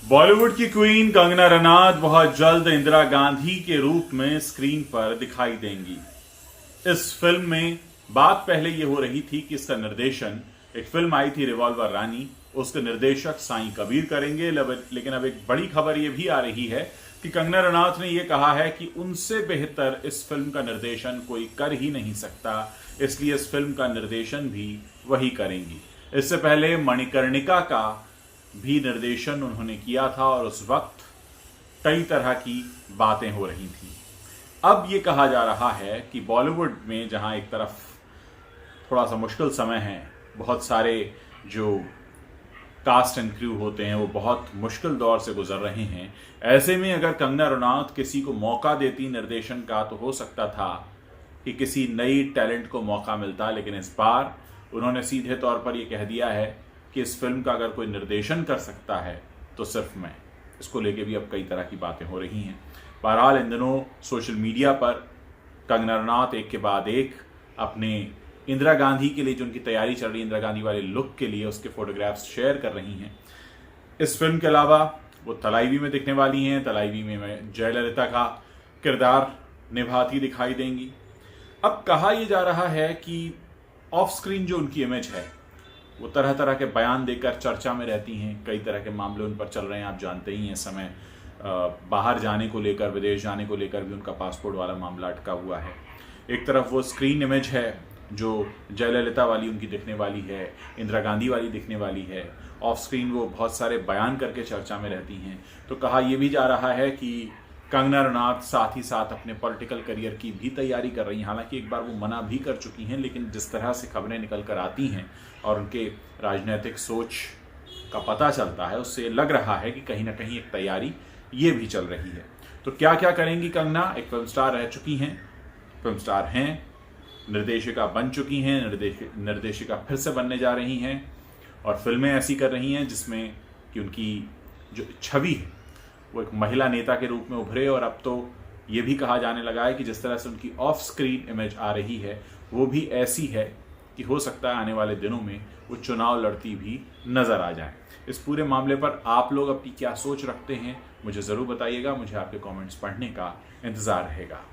बॉलीवुड की क्वीन कंगना रनौत बहुत जल्द इंदिरा गांधी के रूप में स्क्रीन पर दिखाई देंगी। इस फिल्म में बात पहले ये हो रही थी कि इसका निर्देशन, एक फिल्म आई थी रिवॉल्वर रानी, उसके निर्देशक साईं कबीर करेंगे। लेकिन अब एक बड़ी खबर यह भी आ रही है कि कंगना रनौत ने यह कहा है कि उनसे बेहतर इस फिल्म का निर्देशन कोई कर ही नहीं सकता, इसलिए इस फिल्म का निर्देशन भी वही करेंगी। इससे पहले मणिकर्णिका का भी निर्देशन उन्होंने किया था और उस वक्त कई तरह की बातें हो रही थी। अब ये कहा जा रहा है कि बॉलीवुड में जहां एक तरफ थोड़ा सा मुश्किल समय है, बहुत सारे जो कास्ट एंड क्रू होते हैं वो बहुत मुश्किल दौर से गुजर रहे हैं, ऐसे में अगर कंगना रनौत किसी को मौका देती निर्देशन का तो हो सकता था कि किसी नई टैलेंट को मौका मिलता। लेकिन इस बार उन्होंने सीधे तौर पर यह कह दिया है कि इस फिल्म का अगर कोई निर्देशन कर सकता है तो सिर्फ मैं। इसको लेके भी अब कई तरह की बातें हो रही हैं। बहरहाल इन दिनों सोशल मीडिया पर कंगना रनौत एक के बाद एक अपने इंदिरा गांधी के लिए जो उनकी तैयारी चल रही है, इंदिरा गांधी वाले लुक के लिए, उसके फोटोग्राफ्स शेयर कर रही हैं। इस फिल्म के अलावा वो तलाईवी में दिखने वाली हैं। तलाईवी में जयललिता का किरदार निभाती दिखाई देंगी। अब कहा यह जा रहा है कि ऑफ स्क्रीन जो उनकी इमेज है वो तरह तरह के बयान देकर चर्चा में रहती हैं। कई तरह के मामले उन पर चल रहे हैं, आप जानते ही हैं। इस समय बाहर जाने को लेकर, विदेश जाने को लेकर भी उनका पासपोर्ट वाला मामला अटका हुआ है। एक तरफ वो स्क्रीन इमेज है जो जयललिता वाली उनकी दिखने वाली है, इंदिरा गांधी वाली दिखने वाली है। ऑफ स्क्रीन वो बहुत सारे बयान करके चर्चा में रहती हैं। तो कहा यह भी जा रहा है कि कंगना रनौत साथ ही साथ अपने पॉलिटिकल करियर की भी तैयारी कर रही हैं। हालांकि एक बार वो मना भी कर चुकी हैं, लेकिन जिस तरह से खबरें निकल कर आती हैं और उनके राजनीतिक सोच का पता चलता है, उससे लग रहा है कि कहीं ना कहीं एक तैयारी ये भी चल रही है। तो क्या क्या करेंगी कंगना? एक फिल्म स्टार रह चुकी हैं, फिल्म स्टार हैं, निर्देशिका बन चुकी हैं, निर्देशिका फिर से बनने जा रही हैं और फिल्में ऐसी कर रही हैं जिसमें कि उनकी जो छवि है वो एक महिला नेता के रूप में उभरे। और अब तो ये भी कहा जाने लगा है कि जिस तरह से उनकी ऑफ स्क्रीन इमेज आ रही है वो भी ऐसी है कि हो सकता है आने वाले दिनों में वो चुनाव लड़ती भी नजर आ जाए। इस पूरे मामले पर आप लोग अपनी क्या सोच रखते हैं मुझे ज़रूर बताइएगा। मुझे आपके कमेंट्स पढ़ने का इंतज़ार रहेगा।